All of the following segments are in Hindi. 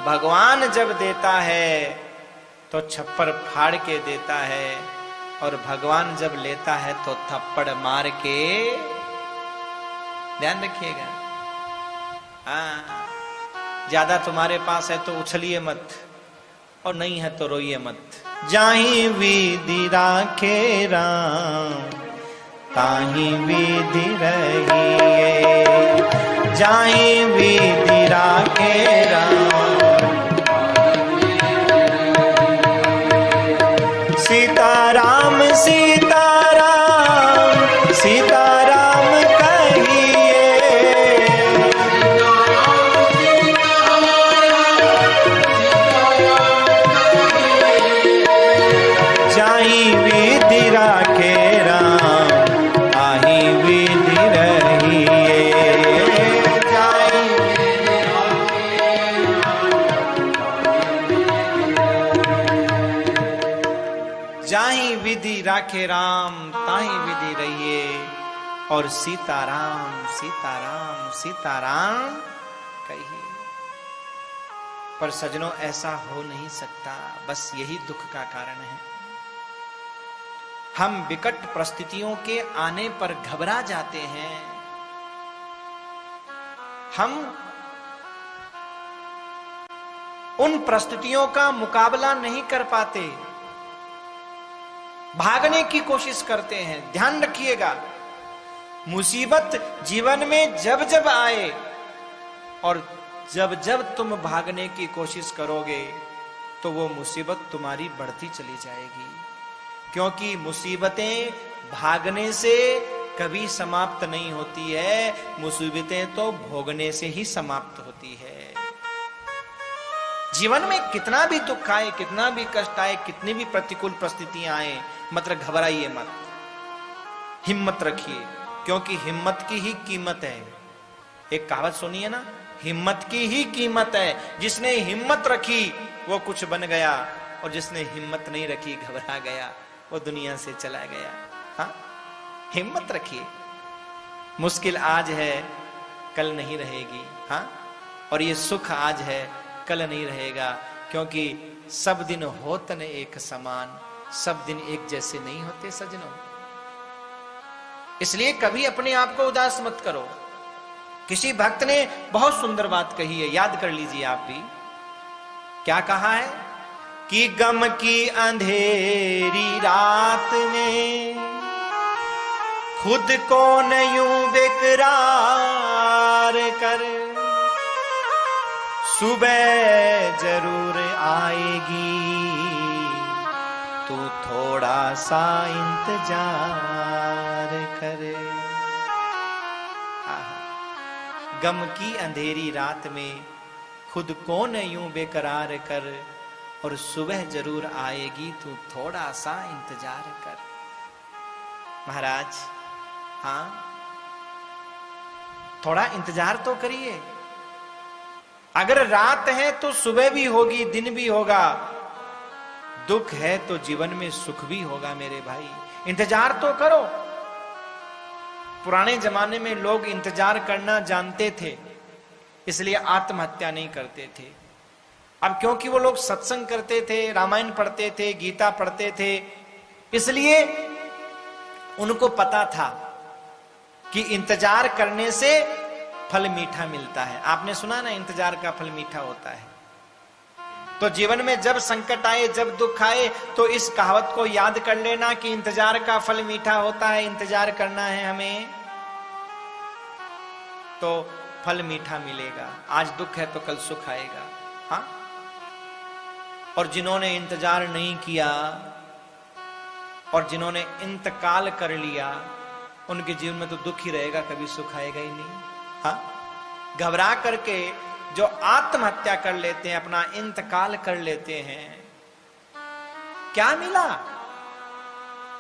भगवान जब देता है तो छप्पर फाड़ के देता है, और भगवान जब लेता है तो थप्पड़ मार के। ध्यान रखिएगा। ज्यादा तुम्हारे पास है तो उछलिए मत, और नहीं है तो रोइए मत। जाहि विधि राखे राम ताहि विधि रहिए, जाहि विधि राखे राम। सीताराम सीताराम सीताराम कहिए, जाहि विधि राखे राम ताहि विधि रहिए, जाहि जाहि विधि राखे राम ताहि विधि रहिए, और सीताराम सीताराम सीताराम कहिए। पर सजनों ऐसा हो नहीं सकता, बस यही दुख का कारण है। हम विकट परिस्थितियों के आने पर घबरा जाते हैं, हम उन परिस्थितियों का मुकाबला नहीं कर पाते, भागने की कोशिश करते हैं। ध्यान रखिएगा, मुसीबत जीवन में जब जब आए और जब जब तुम भागने की कोशिश करोगे तो वो मुसीबत तुम्हारी बढ़ती चली जाएगी, क्योंकि मुसीबतें भागने से कभी समाप्त नहीं होती है, मुसीबतें तो भोगने से ही समाप्त होती है। जीवन में कितना भी दुख आए, कितना भी कष्ट आए, कितनी भी प्रतिकूल परिस्थितियां आए, मतलब घबराइए मत, हिम्मत रखिए, क्योंकि हिम्मत की ही कीमत है। एक कहावत सुनिए ना, हिम्मत की ही कीमत है। जिसने हिम्मत रखी वो कुछ बन गया, और जिसने हिम्मत नहीं रखी घबरा गया, वो दुनिया से चला गया। हाँ, हिम्मत रखिए। मुश्किल आज है, कल नहीं रहेगी। हाँ, और ये सुख आज है, कल नहीं रहेगा, क्योंकि सब दिन होत न एक समान, सब दिन एक जैसे नहीं होते सजनों। इसलिए कभी अपने आप को उदास मत करो। किसी भक्त ने बहुत सुंदर बात कही है, याद कर लीजिए आप भी। क्या कहा है कि गम की अंधेरी रात में खुद को न यूं बेकरार कर, सुबह जरूर आएगी तू थोड़ा सा इंतजार कर। गम की अंधेरी रात में खुद को न यूं बेकरार कर, और सुबह जरूर आएगी तू थोड़ा सा इंतजार कर। महाराज, हाँ, थोड़ा इंतजार तो करिए। अगर रात है तो सुबह भी होगी, दिन भी होगा। दुख है तो जीवन में सुख भी होगा मेरे भाई, इंतजार तो करो। पुराने जमाने में लोग इंतजार करना जानते थे, इसलिए आत्महत्या नहीं करते थे। अब क्योंकि वो लोग सत्संग करते थे, रामायण पढ़ते थे, गीता पढ़ते थे, इसलिए उनको पता था कि इंतजार करने से फल मीठा मिलता है। आपने सुना ना, इंतजार का फल मीठा होता है। तो जीवन में जब संकट आए, जब दुख आए, तो इस कहावत को याद कर लेना कि इंतजार का फल मीठा होता है। इंतजार करना है हमें तो फल मीठा मिलेगा। आज दुख है तो कल सुख आएगा। हाँ, और जिन्होंने इंतजार नहीं किया और जिन्होंने इंतकाल कर लिया, उनके जीवन में तो दुख ही रहेगा, कभी सुख आएगा ही नहीं। हाँ, घबरा करके जो आत्महत्या कर लेते हैं, अपना इंतकाल कर लेते हैं, क्या मिला?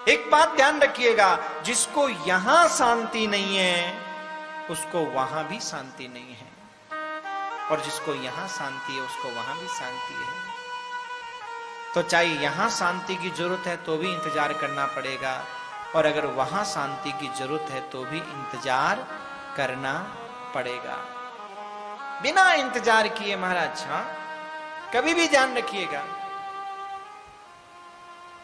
एक बात ध्यान रखिएगा, जिसको यहां शांति नहीं है उसको वहां भी शांति नहीं है, और जिसको यहां शांति है उसको वहां भी शांति है। तो चाहे यहां शांति की जरूरत है तो भी इंतजार करना पड़ेगा, और अगर वहां शांति की जरूरत है तो भी इंतजार करना पड़ेगा। बिना इंतजार किए महाराज, हाँ, कभी भी ध्यान रखिएगा,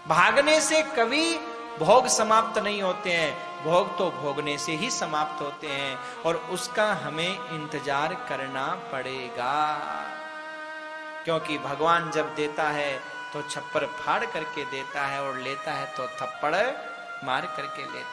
भागने से कभी भोग समाप्त नहीं होते हैं, भोग तो भोगने से ही समाप्त होते हैं, और उसका हमें इंतजार करना पड़ेगा। क्योंकि भगवान जब देता है तो छप्पर फाड़ करके देता है, और लेता है तो थप्पड़ मार करके लेता है।